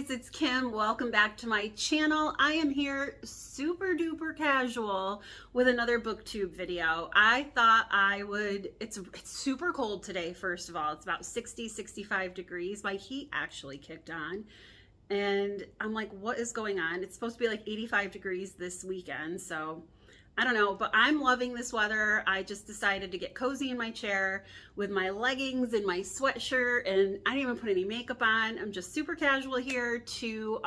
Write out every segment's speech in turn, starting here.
guys, it's Kim. Welcome back to my channel. I am here super duper casual with another Booktube video. I thought I would, it's super cold today, first of all. It's about 65 degrees. My heat actually kicked on. And I'm like, what is going on? It's supposed to be like 85 degrees this weekend, so I don't know, but I'm loving this weather. I just decided to get cozy in my chair with my leggings and my sweatshirt, and I didn't even put any makeup on. I'm just super casual here to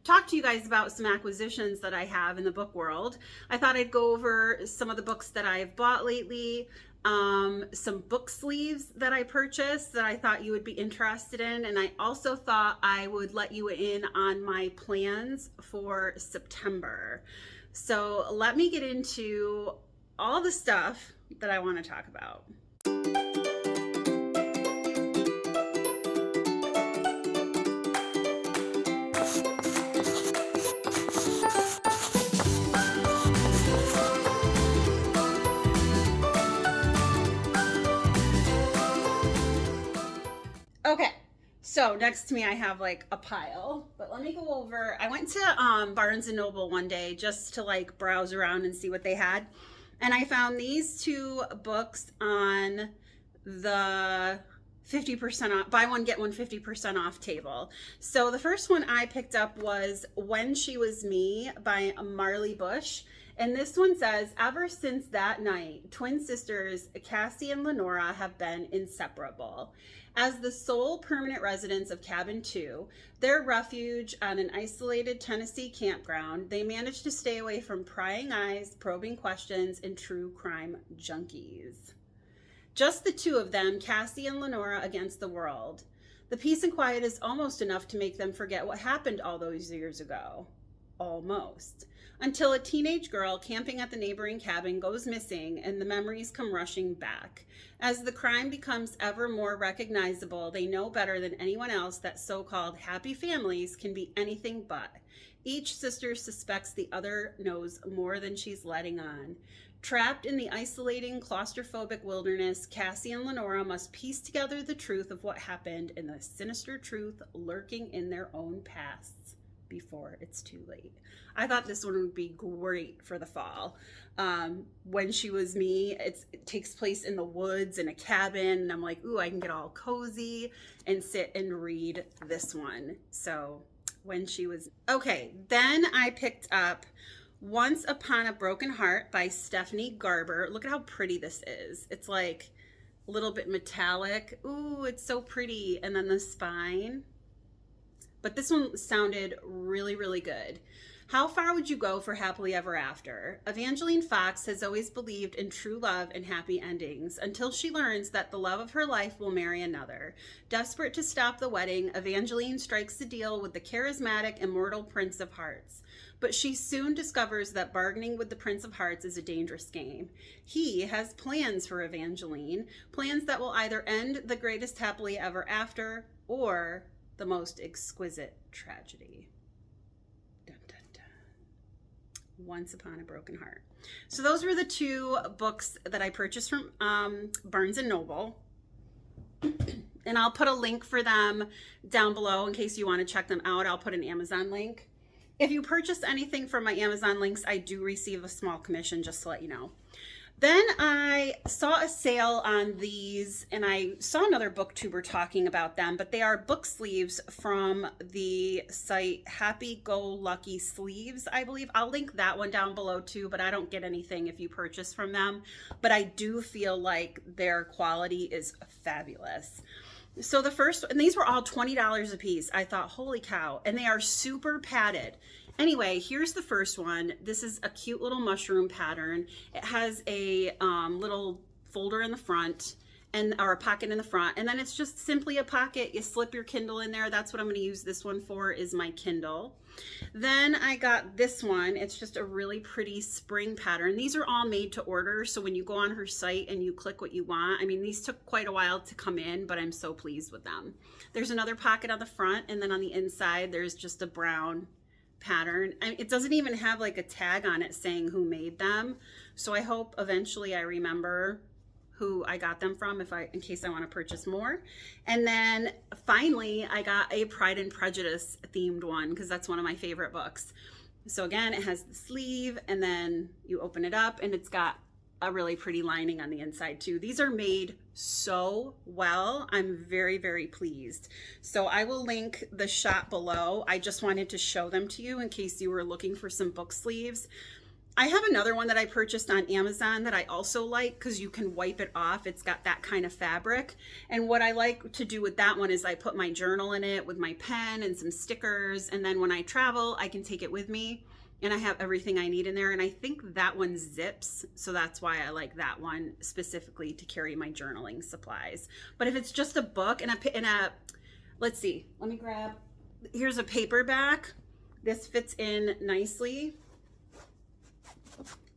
talk to you guys about some acquisitions that I have in the book world. I thought I'd go over some of the books that I've bought lately, some book sleeves that I purchased that I thought you would be interested in, and I also thought I would let you in on my plans for September. So let me get into all the stuff that I want to talk about. Okay. So next to me I have like a pile, but let me go over. I went to Barnes & Noble one day just to like browse around and see what they had. And I found these two books on the 50% off, buy one, get one 50% off table. So the first one I picked up was When She Was Me by Marley Bush. And this one says, ever since that night, twin sisters Cassie and Lenora have been inseparable. As the sole permanent residents of Cabin 2, their refuge on an isolated Tennessee campground, they managed to stay away from prying eyes, probing questions, and true crime junkies. Just the two of them, Cassie and Lenora, against the world. The peace and quiet is almost enough to make them forget what happened all those years ago. Almost. Until a teenage girl camping at the neighboring cabin goes missing and the memories come rushing back. As the crime becomes ever more recognizable, they know better than anyone else that so-called happy families can be anything but. Each sister suspects the other knows more than she's letting on. Trapped in the isolating, claustrophobic wilderness, Cassie and Lenora must piece together the truth of what happened and the sinister truth lurking in their own pasts before it's too late. I thought this one would be great for the fall. When She Was Me, it takes place in the woods in a cabin, and I'm like, ooh, I can get all cozy and sit and read this one. So When She Was... Okay, then I picked up Once Upon a Broken Heart by Stephanie Garber. Look at how pretty this is. It's like a little bit metallic. Ooh, it's so pretty. And then the spine. But this one sounded really, really good. How far would you go for happily ever after? Evangeline Fox has always believed in true love and happy endings until she learns that the love of her life will marry another. Desperate to stop the wedding, Evangeline strikes the deal with the charismatic, immortal Prince of Hearts. But she soon discovers that bargaining with the Prince of Hearts is a dangerous game. He has plans for Evangeline, plans that will either end the greatest happily ever after or the most exquisite tragedy. Dun, dun, dun. Once Upon a Broken Heart. So those were the two books that I purchased from Barnes & Noble. And I'll put a link for them down below in case you want to check them out. I'll put an Amazon link. If you purchase anything from my Amazon links, I do receive a small commission, just to let you know. Then I saw a sale on these, and I saw another booktuber talking about them, but they are book sleeves from the site Happy Go Lucky Sleeves, I believe. I'll link that one down below too, but I don't get anything if you purchase from them. But I do feel like their quality is fabulous. So the first, and these were all $20 a piece. I thought, holy cow, and they are super padded. Anyway, here's the first one. This is a cute little mushroom pattern. It has a little folder in the front, or a pocket in the front, and then it's just simply a pocket. You slip your Kindle in there. That's what I'm going to use this one for, is my Kindle. Then I got this one. It's just a really pretty spring pattern. These are all made to order, so when you go on her site and you click what you want, I mean, these took quite a while to come in, but I'm so pleased with them. There's another pocket on the front, and then on the inside there's just a brown pattern. It doesn't even have like a tag on it saying who made them, so I hope eventually I remember who I got them from in case I want to purchase more. And then finally, I got a Pride and Prejudice themed one because that's one of my favorite books. So again, it has the sleeve and then you open it up and it's got a really pretty lining on the inside too. These are made so well. I'm very, very pleased. So I will link the shop below. I just wanted to show them to you in case you were looking for some book sleeves. I have another one that I purchased on Amazon that I also like because you can wipe it off. It's got that kind of fabric. And what I like to do with that one is I put my journal in it with my pen and some stickers. And then when I travel, I can take it with me and I have everything I need in there. And I think that one zips. So that's why I like that one specifically to carry my journaling supplies. But if it's just a book and let's see, let me grab, here's a paperback. This fits in nicely.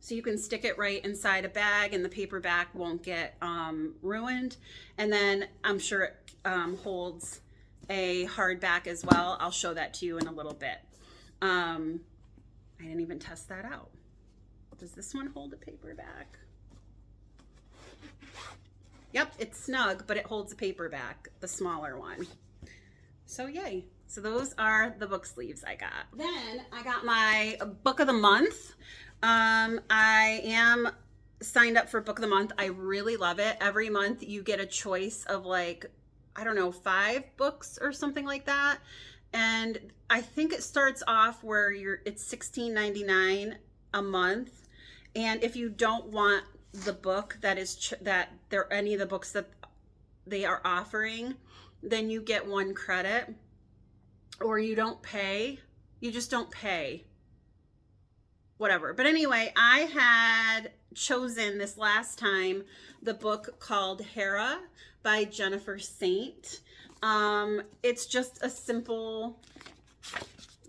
So you can stick it right inside a bag and the paperback won't get ruined. And then I'm sure it holds a hardback as well. I'll show that to you in a little bit. I didn't even test that out. Does this one hold a paperback? Yep, it's snug, but it holds a paperback, the smaller one. So yay. So those are the book sleeves I got. Then I got my book of the month. I am signed up for book of the month. I really love it. Every month you get a choice of like, I don't know, 5 books or something like that. And I think it starts off where it's $16.99 a month. And if you don't want the book any of the books that they are offering, then you get 1 credit, or you don't pay. You just don't pay. Whatever. But anyway, I had chosen this last time the book called Hera by Jennifer Saint. It's just a simple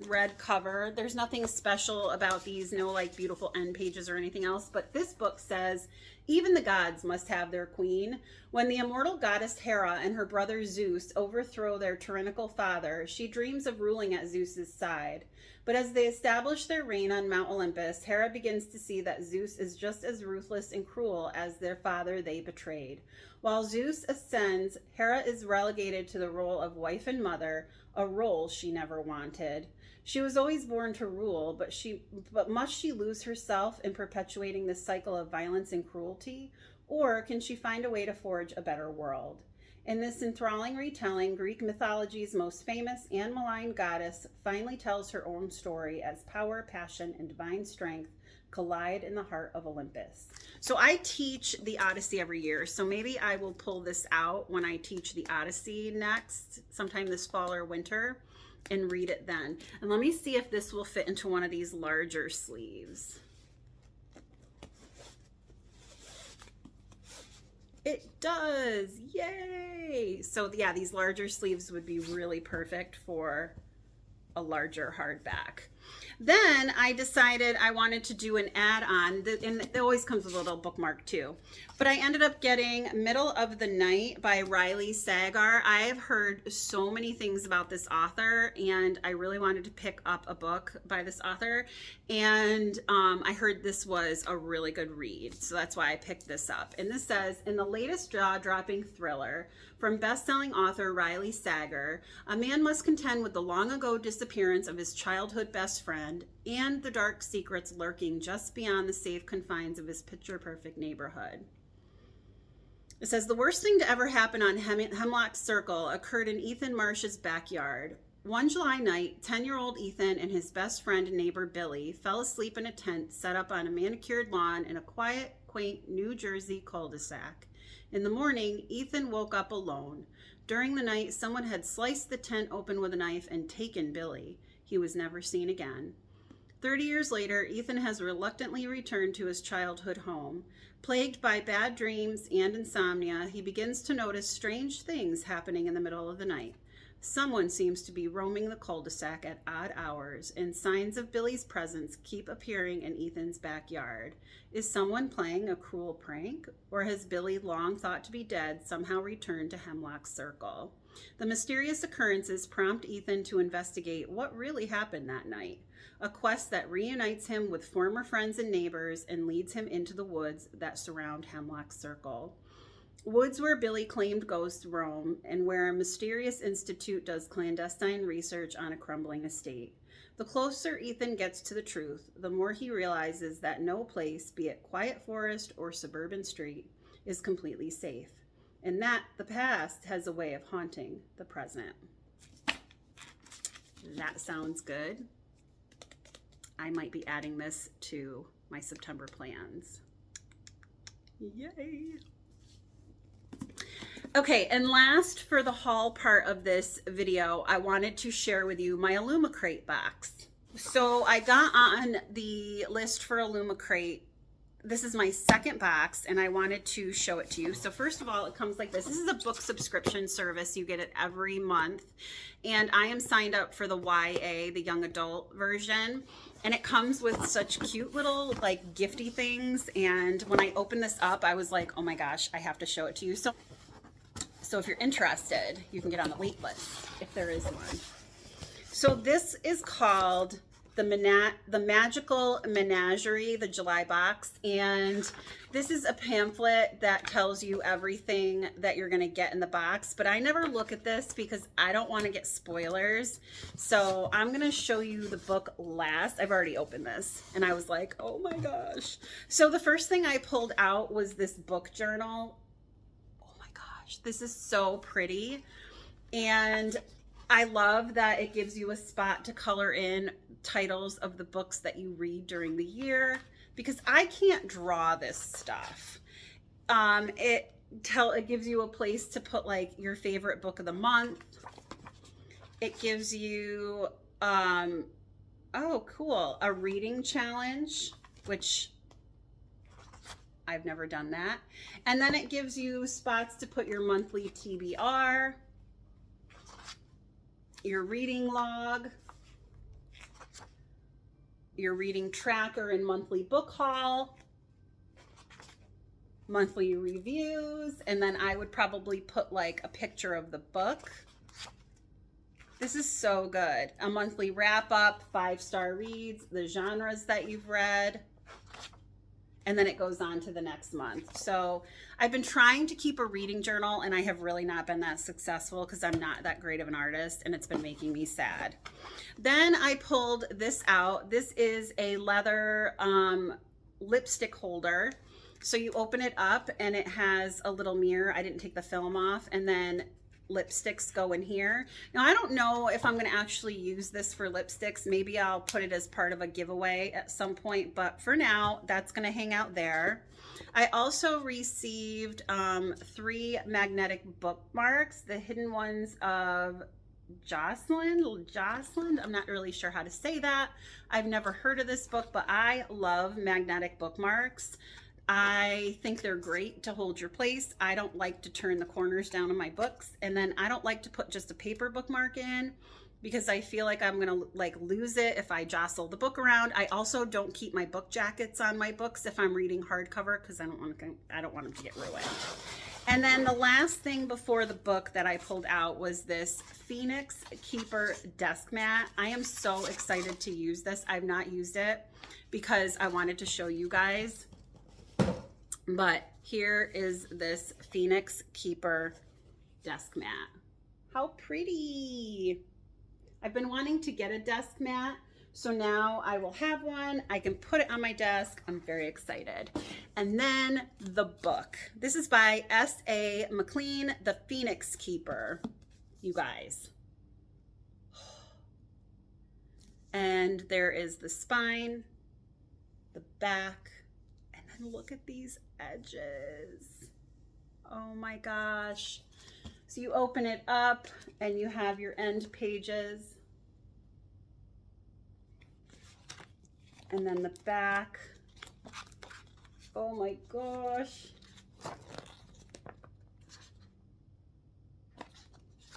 red cover. There's nothing special about these, no like beautiful end pages or anything else, but this book says, even the gods must have their queen. When the immortal goddess Hera and her brother Zeus overthrow their tyrannical father, she dreams of ruling at Zeus's side. But as they establish their reign on Mount Olympus, Hera begins to see that Zeus is just as ruthless and cruel as their father they betrayed. While Zeus ascends, Hera is relegated to the role of wife and mother, a role she never wanted. She was always born to rule, but must she lose herself in perpetuating this cycle of violence and cruelty? Or can she find a way to forge a better world? In this enthralling retelling, Greek mythology's most famous and maligned goddess finally tells her own story as power, passion, and divine strength collide in the heart of Olympus. So I teach the Odyssey every year, so maybe I will pull this out when I teach the Odyssey next, sometime this fall or winter, and read it then. And let me see if this will fit into one of these larger sleeves. It does, yay! So yeah, these larger sleeves would be really perfect for a larger hardback. Then I decided I wanted to do an add-on, and it always comes with a little bookmark too. But I ended up getting Middle of the Night by Riley Sagar. I have heard so many things about this author, and I really wanted to pick up a book by this author. And I heard this was a really good read, so that's why I picked this up. And this says, in the latest jaw-dropping thriller from best-selling author Riley Sagar, a man must contend with the long-ago disappearance of his childhood best friend and the dark secrets lurking just beyond the safe confines of his picture-perfect neighborhood. It says, the worst thing to ever happen on Hemlock Circle occurred in Ethan Marsh's backyard. One July night, 10-year-old Ethan and his best friend and neighbor Billy fell asleep in a tent set up on a manicured lawn in a quiet, quaint New Jersey cul-de-sac. In the morning, Ethan woke up alone. During the night, someone had sliced the tent open with a knife and taken Billy. He was never seen again. 30 years later, Ethan has reluctantly returned to his childhood home. Plagued by bad dreams and insomnia, he begins to notice strange things happening in the middle of the night. Someone seems to be roaming the cul-de-sac at odd hours, and signs of Billy's presence keep appearing in Ethan's backyard. Is someone playing a cruel prank, or has Billy, long thought to be dead, somehow returned to Hemlock Circle? The mysterious occurrences prompt Ethan to investigate what really happened that night, a quest that reunites him with former friends and neighbors and leads him into the woods that surround Hemlock Circle. Woods where Billy claimed ghosts roam, and where a mysterious institute does clandestine research on a crumbling estate. The closer Ethan gets to the truth, the more he realizes that no place, be it quiet forest or suburban street, is completely safe, and that the past has a way of haunting the present. That sounds good. I might be adding this to my September plans. Yay! Okay, and last for the haul part of this video, I wanted to share with you my Illumicrate box. So I got on the list for Illumicrate. This is my second box, and I wanted to show it to you. So first of all, it comes like this. This is a book subscription service. You get it every month. And I am signed up for the YA, the young adult version. And it comes with such cute little like gifty things. And when I opened this up, I was like, oh my gosh, I have to show it to you. So if you're interested, you can get on the wait list if there is one. So this is called the Magical Menagerie, the July box. And this is a pamphlet that tells you everything that you're going to get in the box. But I never look at this because I don't want to get spoilers. So I'm going to show you the book last. I've already opened this and I was like, oh my gosh. So the first thing I pulled out was this book journal. This is so pretty, and I love that it gives you a spot to color in titles of the books that you read during the year, because I can't draw this stuff. It gives you a place to put like your favorite book of the month. It gives you oh cool, a reading challenge, which I've never done that. And then it gives you spots to put your monthly TBR, your reading log, your reading tracker and monthly book haul, monthly reviews, and then I would probably put like a picture of the book. This is so good. A monthly wrap up, 5-star reads, the genres that you've read, and then it goes on to the next month. So I've been trying to keep a reading journal, and I have really not been that successful because I'm not that great of an artist, and it's been making me sad. Then I pulled this out. This is a leather lipstick holder. So you open it up and it has a little mirror. I didn't take the film off, and then lipsticks go in here. Now I don't know if I'm going to actually use this for lipsticks. Maybe I'll put it as part of a giveaway at some point, but for now that's going to hang out there. I also received 3 magnetic bookmarks, the hidden ones of Jocelyn. I'm not really sure how to say that. I've never heard of this book, but I love magnetic bookmarks. I think they're great to hold your place. I don't like to turn the corners down on my books, and then I don't like to put just a paper bookmark in because I feel like I'm gonna like lose it if I jostle the book around. I also don't keep my book jackets on my books if I'm reading hardcover because I don't want them to get ruined. And then the last thing before the book that I pulled out was this Phoenix Keeper desk mat. I am so excited to use this. I've not used it because I wanted to show you guys. But here is this Phoenix Keeper desk mat. How pretty! I've been wanting to get a desk mat, so now I will have one. I can put it on my desk. I'm very excited. And then the book. This is by S.A. McLean, The Phoenix Keeper, you guys. And there is the spine, the back, and then look at these edges. Oh my gosh. So you open it up and you have your end pages. And then the back. Oh my gosh.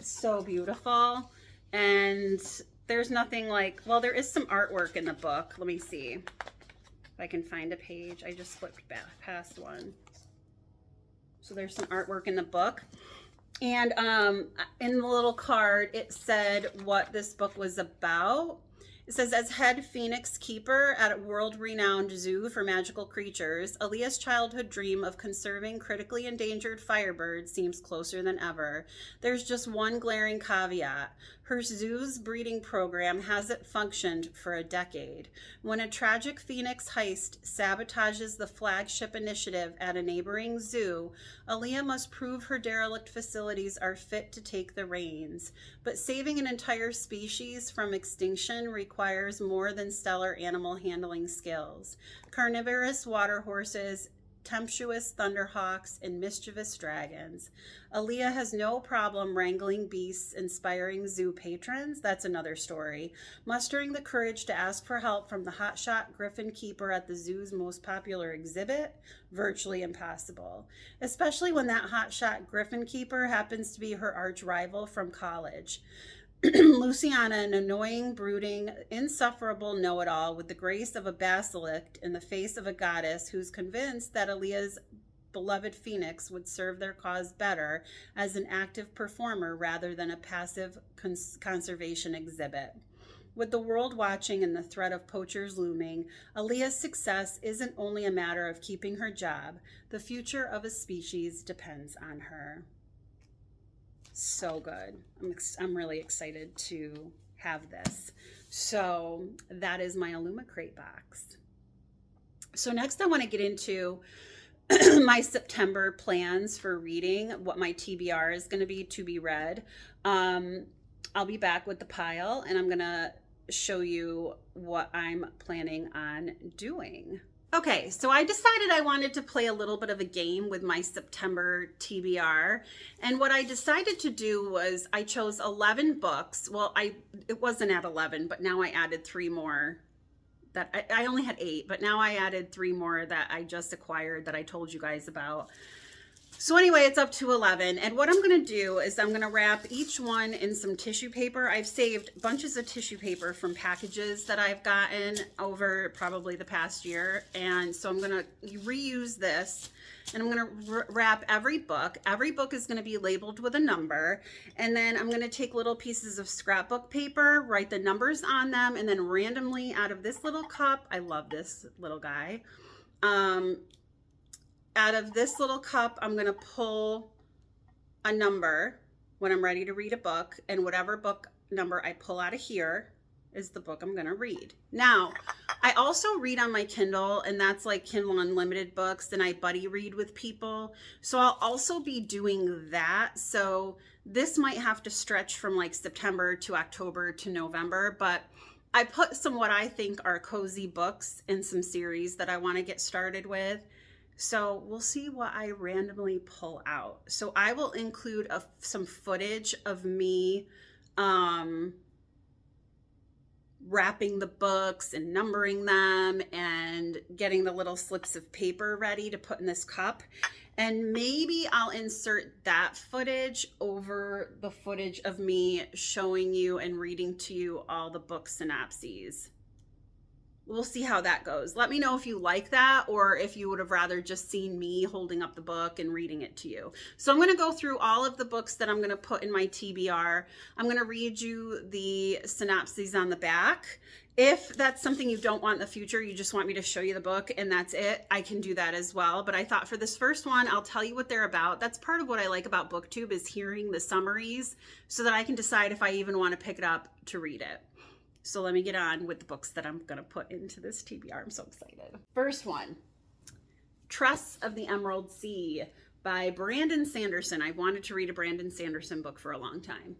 So beautiful. And there's nothing like, well, there is some artwork in the book. Let me see if I can find a page. I just flipped back past one. So there's some artwork in the book. And in the little card, it said what this book was about. It says, as head phoenix keeper at a world-renowned zoo for magical creatures, Aaliyah's childhood dream of conserving critically endangered firebirds seems closer than ever. There's just one glaring caveat. Her zoo's breeding program hasn't functioned for a decade. When a tragic phoenix heist sabotages the flagship initiative at a neighboring zoo, Aaliyah must prove her derelict facilities are fit to take the reins. But saving an entire species from extinction requires more than stellar animal handling skills. Carnivorous water horses, tempestuous thunderhawks, and mischievous dragons. Aaliyah has no problem wrangling beasts, inspiring zoo patrons. That's another story. Mustering the courage to ask for help from the hotshot griffin keeper at the zoo's most popular exhibit, virtually impossible. Especially when that hotshot griffin keeper happens to be her arch rival from college. Luciana, an annoying, brooding, insufferable know-it-all with the grace of a basilisk in the face of a goddess who's convinced that Aaliyah's beloved phoenix would serve their cause better as an active performer rather than a passive conservation exhibit. With the world watching and the threat of poachers looming, Aaliyah's success isn't only a matter of keeping her job. The future of a species depends on her. So good. I'm really excited to have this. So that is my Illumicrate box. So next I want to get into my September plans for reading, what my TBR is going to be to be read. I'll be back with the pile and I'm going to show you what I'm planning on doing. Okay, so I decided I wanted to play a little bit of a game with my September TBR. And what I decided to do was I chose 11 books. Well, it wasn't at 11, but now I added 3 more. That I only had 8, but now I added 3 more that I just acquired that I told you guys about. So anyway, it's up to 11. And what I'm going to do is I'm going to wrap each one in some tissue paper. I've saved bunches of tissue paper from packages that I've gotten over probably the past year. And so I'm going to reuse this and I'm going to wrap every book. Every book is going to be labeled with a number. And then I'm going to take little pieces of scrapbook paper, write the numbers on them, and then randomly out of this little cup, I love this little guy, out of this little cup, I'm going to pull a number when I'm ready to read a book, and whatever book number I pull out of here is the book I'm going to read. Now, I also read on my Kindle, and that's like Kindle Unlimited books, and I buddy read with people. So I'll also be doing that. So this might have to stretch from like September to October to November, but I put some what I think are cozy books in some series that I want to get started with. So we'll see what I randomly pull out. So I will include some footage of me wrapping the books and numbering them and getting the little slips of paper ready to put in this cup. And maybe I'll insert that footage over the footage of me showing you and reading to you all the book synopses. We'll see how that goes. Let me know if you like that or if you would have rather just seen me holding up the book and reading it to you. So I'm going to go through all of the books that I'm going to put in my TBR. I'm going to read you the synopses on the back. If that's something you don't want in the future, you just want me to show you the book and that's it, I can do that as well. But I thought for this first one, I'll tell you what they're about. That's part of what I like about Booktube is hearing the summaries so that I can decide if I even want to pick it up to read it. So let me get on with the books that I'm going to put into this TBR. I'm so excited. First one, Tress of the Emerald Sea by Brandon Sanderson. I wanted to read a Brandon Sanderson book for a long time.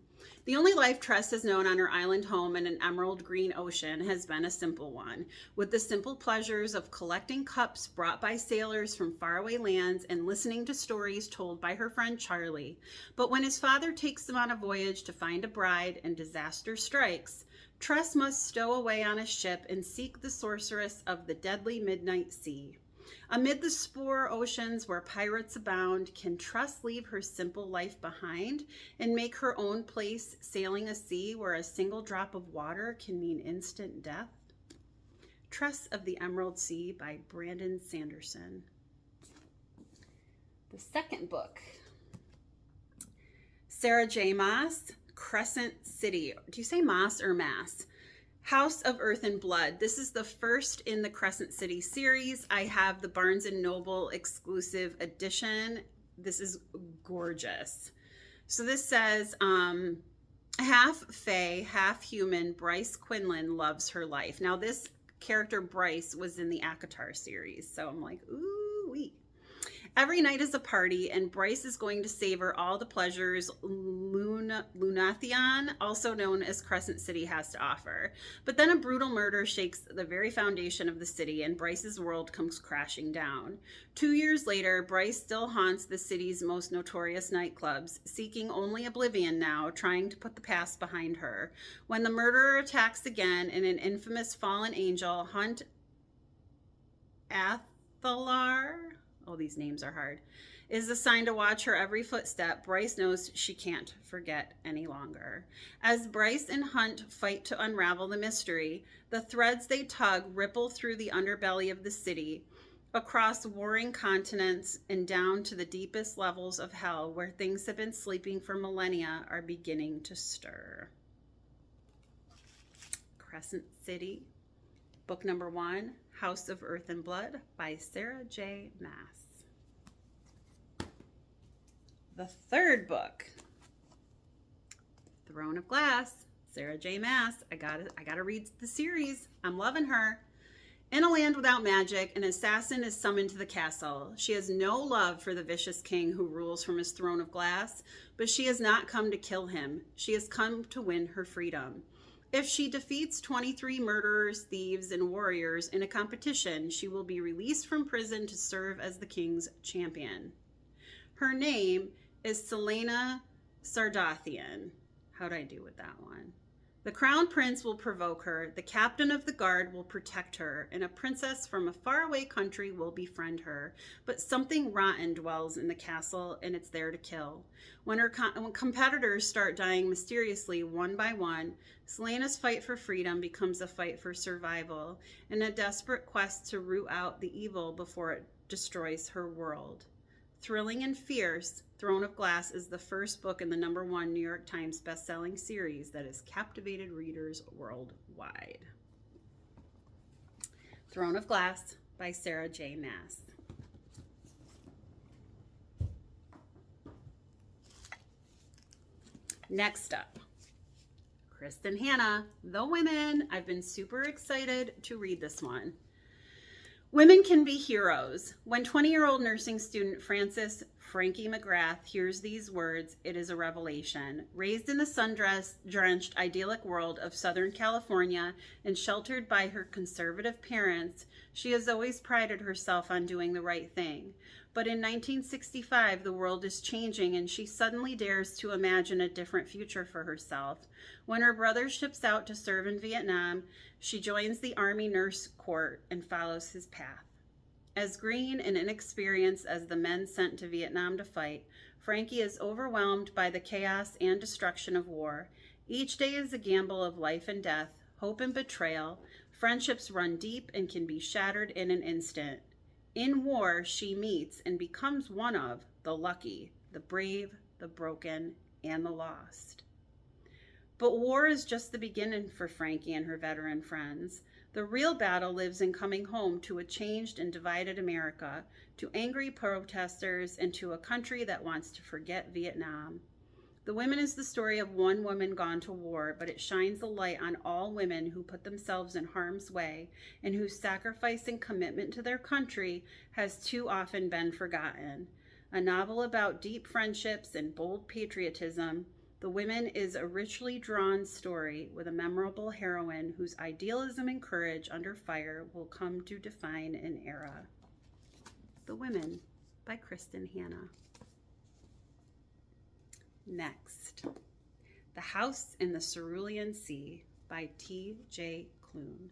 The only life Tress has known on her island home in an emerald green ocean has been a simple one, with the simple pleasures of collecting cups brought by sailors from faraway lands and listening to stories told by her friend Charlie. But when his father takes them on a voyage to find a bride and disaster strikes, Tress must stow away on a ship and seek the sorceress of the deadly midnight sea. Amid the spore oceans where pirates abound, can Tress leave her simple life behind and make her own place sailing a sea where a single drop of water can mean instant death? Tress of the Emerald Sea by Brandon Sanderson. The second book, Sarah J. Maas, Crescent City. Do you say Maas or Mass? House of Earth and Blood. This is the first in the Crescent City series. I have the Barnes & Noble exclusive edition. This is gorgeous. So this says, half fae, half human, Bryce Quinlan loves her life. Now this character Bryce was in the ACOTAR series, so I'm like, ooh-wee. Every night is a party, and Bryce is going to savor all the pleasures Lunathion, also known as Crescent City, has to offer. But then a brutal murder shakes the very foundation of the city, and Bryce's world comes crashing down. 2 years later, Bryce still haunts the city's most notorious nightclubs, seeking only oblivion now, trying to put the past behind her. When the murderer attacks again and an infamous fallen angel, Hunt Athalar, oh, these names are hard, is assigned to watch her every footstep, Bryce knows she can't forget any longer. As Bryce and Hunt fight to unravel the mystery, the threads they tug ripple through the underbelly of the city, across warring continents and down to the deepest levels of hell, where things have been sleeping for millennia are beginning to stir. Crescent City, book number 1, House of Earth and Blood by Sarah J. Maas. The third book, Throne of Glass, Sarah J. Maas. I gotta read the series. I'm loving her. In a land without magic, an assassin is summoned to the castle. She has no love for the vicious king who rules from his throne of glass, but she has not come to kill him. She has come to win her freedom. If she defeats 23 murderers, thieves, and warriors in a competition, she will be released from prison to serve as the king's champion. Her name is Selena Sardathian. How'd I do with that one? The crown prince will provoke her, the captain of the guard will protect her, and a princess from a faraway country will befriend her. But something rotten dwells in the castle, and it's there to kill. When competitors start dying mysteriously one by one, Selena's fight for freedom becomes a fight for survival, and a desperate quest to root out the evil before it destroys her world. Thrilling and fierce, Throne of Glass is the first book in the #1 New York Times bestselling series that has captivated readers worldwide. Throne of Glass by Sarah J. Maas. Next up, Kristen Hanna, The Women. I've been super excited to read this one. Women can be heroes. When 20-year-old nursing student Frankie McGrath hears these words, it is a revelation. Raised in the sun-drenched, idyllic world of Southern California and sheltered by her conservative parents, she has always prided herself on doing the right thing. But in 1965, the world is changing, and she suddenly dares to imagine a different future for herself. When her brother ships out to serve in Vietnam, she joins the Army Nurse Corps and follows his path. As green and inexperienced as the men sent to Vietnam to fight, Frankie is overwhelmed by the chaos and destruction of war. Each day is a gamble of life and death, hope and betrayal. Friendships run deep and can be shattered in an instant. In war, she meets and becomes one of the lucky, the brave, the broken, and the lost. But war is just the beginning for Frankie and her veteran friends. The real battle lives in coming home to a changed and divided America, to angry protesters, and to a country that wants to forget Vietnam. The Women is the story of one woman gone to war, but it shines a light on all women who put themselves in harm's way and whose sacrifice and commitment to their country has too often been forgotten. A novel about deep friendships and bold patriotism, The Women is a richly drawn story with a memorable heroine whose idealism and courage under fire will come to define an era. The Women by Kristen Hanna. Next, The House in the Cerulean Sea by T.J. Klune.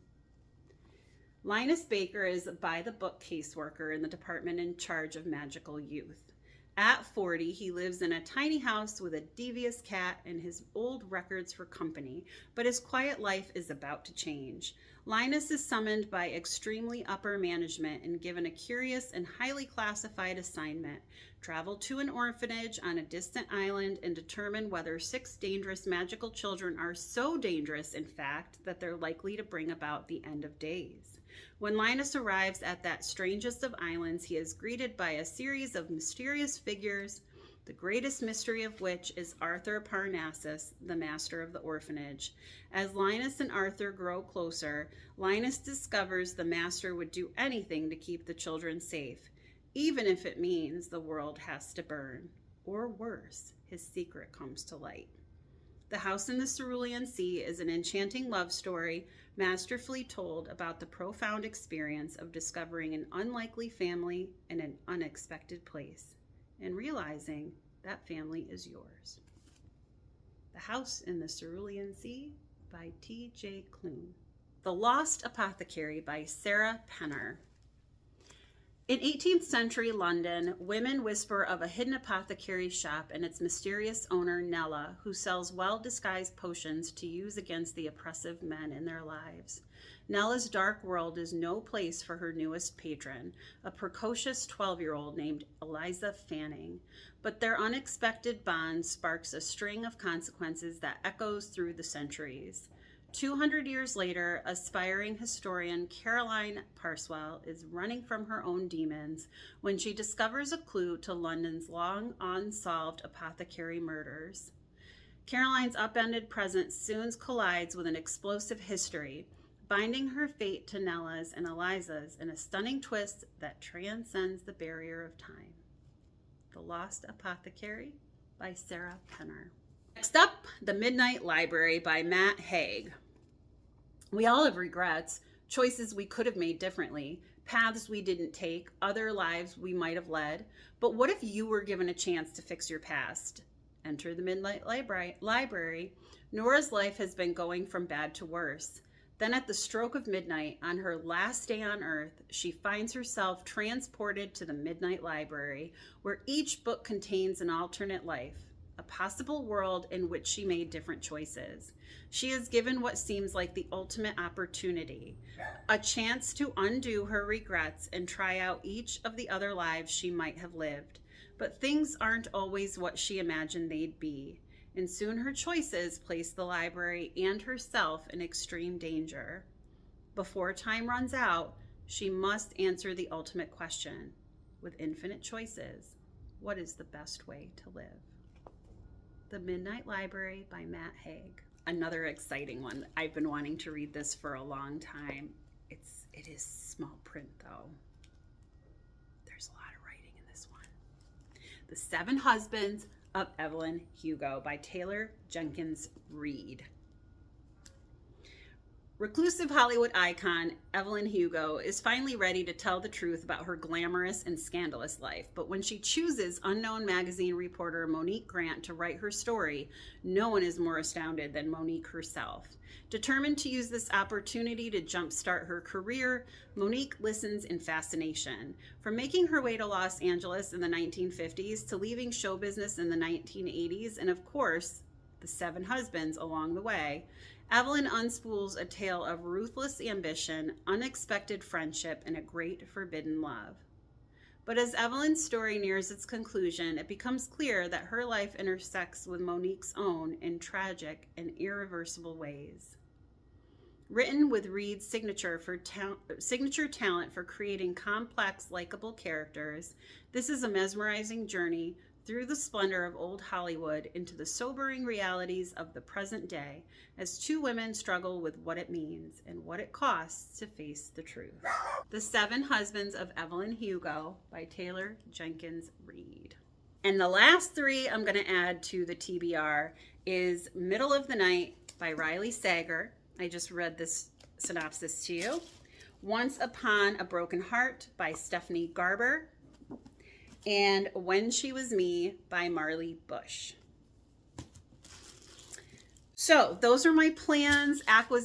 Linus Baker is a by-the-book caseworker in the department in charge of magical youth. At 40, he lives in a tiny house with a devious cat and his old records for company, but his quiet life is about to change. Linus is summoned by extremely upper management and given a curious and highly classified assignment: travel to an orphanage on a distant island and determine whether 6 dangerous magical children are so dangerous, in fact, that they're likely to bring about the end of days. When Linus arrives at that strangest of islands, he is greeted by a series of mysterious figures, the greatest mystery of which is Arthur Parnassus, the master of the orphanage. As Linus and Arthur grow closer, Linus discovers the master would do anything to keep the children safe, even if it means the world has to burn. Or worse, his secret comes to light. The House in the Cerulean Sea is an enchanting love story, masterfully told about the profound experience of discovering an unlikely family in an unexpected place, and realizing that family is yours. The House in the Cerulean Sea by T.J. Klune. The Lost Apothecary by Sarah Penner. In 18th century London, women whisper of a hidden apothecary shop and its mysterious owner, Nella, who sells well-disguised potions to use against the oppressive men in their lives. Nella's dark world is no place for her newest patron, a precocious 12-year-old named Eliza Fanning, but their unexpected bond sparks a string of consequences that echoes through the centuries. 200 years later, aspiring historian Caroline Parswell is running from her own demons when she discovers a clue to London's long unsolved apothecary murders. Caroline's upended present soon collides with an explosive history, binding her fate to Nella's and Eliza's in a stunning twist that transcends the barrier of time. The Lost Apothecary by Sarah Penner. Next up, The Midnight Library by Matt Haig. We all have regrets, choices we could have made differently, paths we didn't take, other lives we might have led. But what if you were given a chance to fix your past? Enter the Midnight Library. Nora's life has been going from bad to worse. Then at the stroke of midnight, on her last day on Earth, she finds herself transported to the Midnight Library, where each book contains an alternate life, a possible world in which she made different choices. She is given what seems like the ultimate opportunity, a chance to undo her regrets and try out each of the other lives she might have lived. But things aren't always what she imagined they'd be, and soon her choices place the library and herself in extreme danger. Before time runs out, she must answer the ultimate question. With infinite choices, what is the best way to live? The Midnight Library by Matt Haig. Another exciting one. I've been wanting to read this for a long time. It is small print though. There's a lot of writing in this one. The 7 Husbands of Evelyn Hugo by Taylor Jenkins Reid. Reclusive Hollywood icon Evelyn Hugo is finally ready to tell the truth about her glamorous and scandalous life. But when she chooses unknown magazine reporter Monique Grant to write her story, no one is more astounded than Monique herself. Determined to use this opportunity to jumpstart her career, Monique listens in fascination. From making her way to Los Angeles in the 1950s to leaving show business in the 1980s, and of course, the 7 husbands along the way, Evelyn unspools a tale of ruthless ambition, unexpected friendship, and a great forbidden love. But as Evelyn's story nears its conclusion, it becomes clear that her life intersects with Monique's own in tragic and irreversible ways. Written with Reid's signature talent for creating complex, likable characters, this is a mesmerizing journey through the splendor of old Hollywood into the sobering realities of the present day as 2 women struggle with what it means and what it costs to face the truth. The 7 Husbands of Evelyn Hugo by Taylor Jenkins Reid. And the last 3 I'm going to add to the TBR is Middle of the Night by Riley Sager. I just read this synopsis to you. Once Upon a Broken Heart by Stephanie Garber. And When She Was Me by Marley Bush. So those are my plans.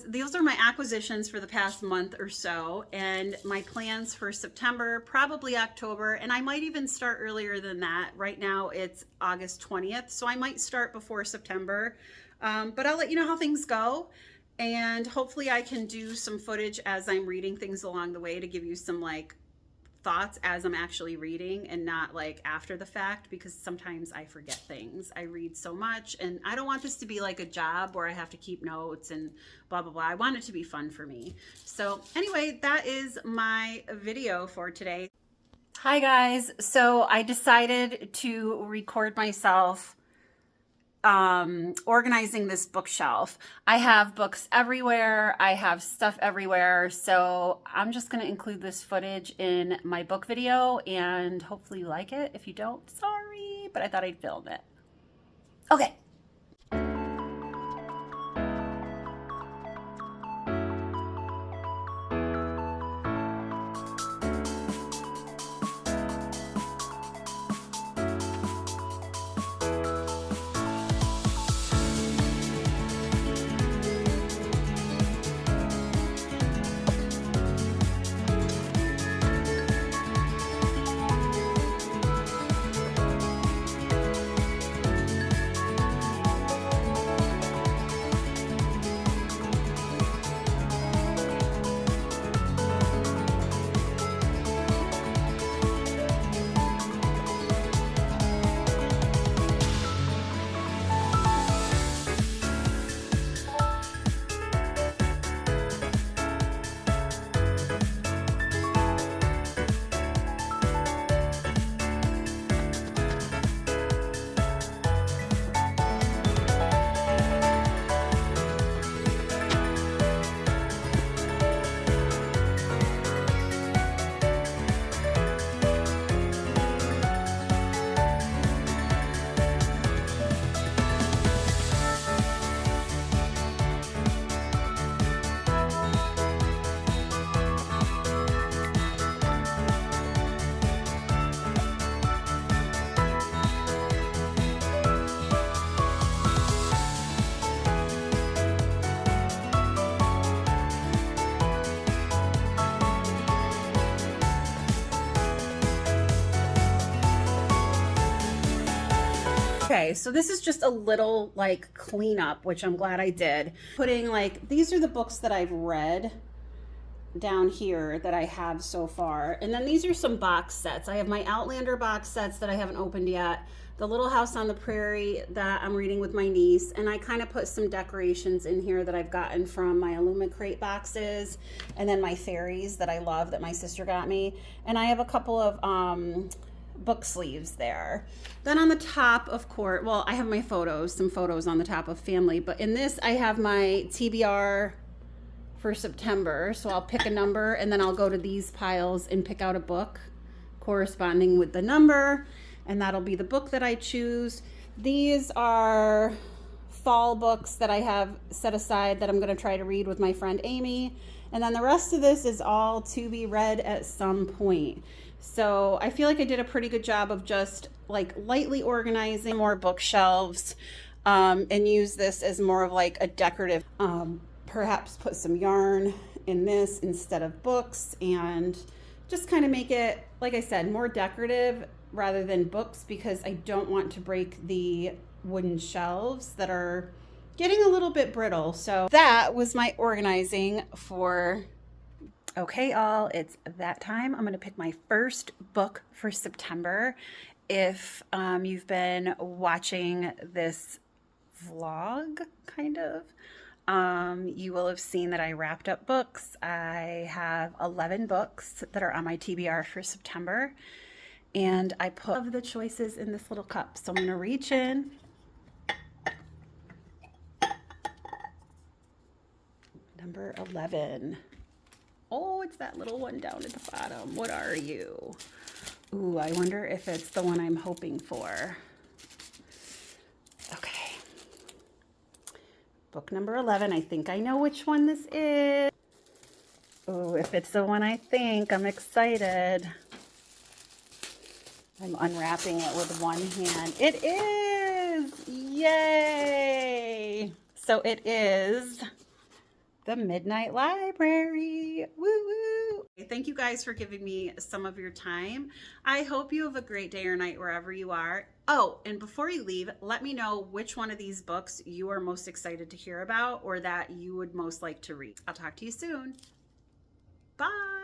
Those are my acquisitions for the past month or so, and my plans for September, probably October, and I might even start earlier than that. Right now it's August 20th, so I might start before September, but I'll let you know how things go. And hopefully I can do some footage as I'm reading things along the way to give you some like thoughts as I'm actually reading and not like after the fact, because sometimes I forget things. I read so much and I don't want this to be like a job where I have to keep notes and blah, blah, blah. I want it to be fun for me. So anyway, that is my video for today. Hi guys. So I decided to record myself organizing this bookshelf. I have books everywhere. I have stuff everywhere. So I'm just going to include this footage in my book video and hopefully you like it. If you don't, sorry, but I thought I'd film it. Okay. Okay, so this is just a little like cleanup, which I'm glad I did. Putting like, these are the books that I've read down here that I have so far. And then these are some box sets. I have my Outlander box sets that I haven't opened yet. The Little House on the Prairie that I'm reading with my niece. And I kind of put some decorations in here that I've gotten from my Illumicrate boxes. And then my fairies that I love that my sister got me. And I have a couple of book sleeves there. Then on the top, of course, well, I have my photos, some photos on the top of family, but in this I have my TBR for September. So I'll pick a number and then I'll go to these piles and pick out a book corresponding with the number, and that'll be the book that I choose. These are fall books that I have set aside that I'm going to try to read with my friend Amy. And then the rest of this is all to be read at some point. So I feel like I did a pretty good job of just like lightly organizing more bookshelves, and use this as more of like a decorative, perhaps put some yarn in this instead of books, and just kind of make it, like I said, more decorative rather than books, because I don't want to break the wooden shelves that are getting a little bit brittle. So that was my organizing for, okay, all, it's that time. I'm going to pick my first book for September. If you've been watching this vlog, kind of, you will have seen that I wrapped up books. I have 11 books that are on my TBR for September, and I put the choices in this little cup. So I'm going to reach in. Number 11. Oh, it's that little one down at the bottom. What are you? Ooh, I wonder if it's the one I'm hoping for. Okay. Book number 11. I think I know which one this is. Ooh, if it's the one I think, I'm excited. I'm unwrapping it with one hand. It is! Yay! So it is The Midnight Library. Woo woo! Thank you guys for giving me some of your time. I hope you have a great day or night wherever you are. Oh, and before you leave, let me know which one of these books you are most excited to hear about or that you would most like to read. I'll talk to you soon. Bye.